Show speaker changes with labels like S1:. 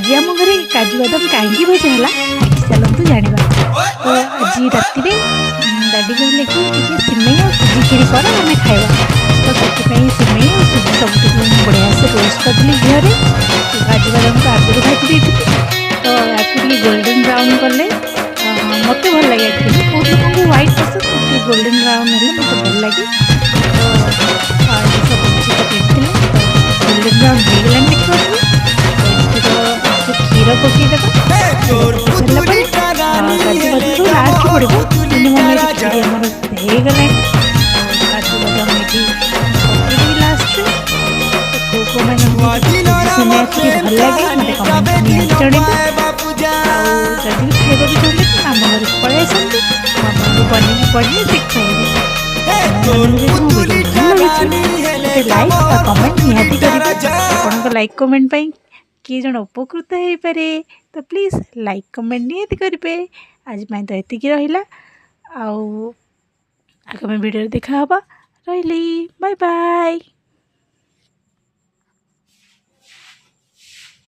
S1: आज आम घरे काजू बादाम कहीं भजा है चलतु जाना। तो आज राति दादी कहले कि सिमई और सुजी खीरी कर आम खावा। तो से सिमई और सुजी सब बढ़िया से रोस्ट करदी घी काजू बादाम को आगुरी भाजी देती। तो या गोल्डन ब्राउन कले मत भल लगे। एक्चुअली बहुत लोग को व्हाइट पसंद गोल्डन ब्राउन है मत भल लगे। तो सब गोल्डन ब्राउन हो गलान देखिए। क्षीर पकईदे काजू लास्ट पड़ो मिनिमम क्षीर आमर होगला। काजू बादाम ये लास्ट को मैंने भल लगे मत कमेंट निहाती जणेबे। जदि खाइबा भी चाहते आम घर पलि आसतु बन पड़े देखिए। लाइक और कमेंट निहाती करेंगे। आपन लाइक कमेंट पाई किए जन उपकृत हो पारे। तो प्लीज़ लाइक कमेंट निहाती करेंगे। आज मैं तो एतिकी रहिला आगामी वीडियो देखा रही। Bye bye.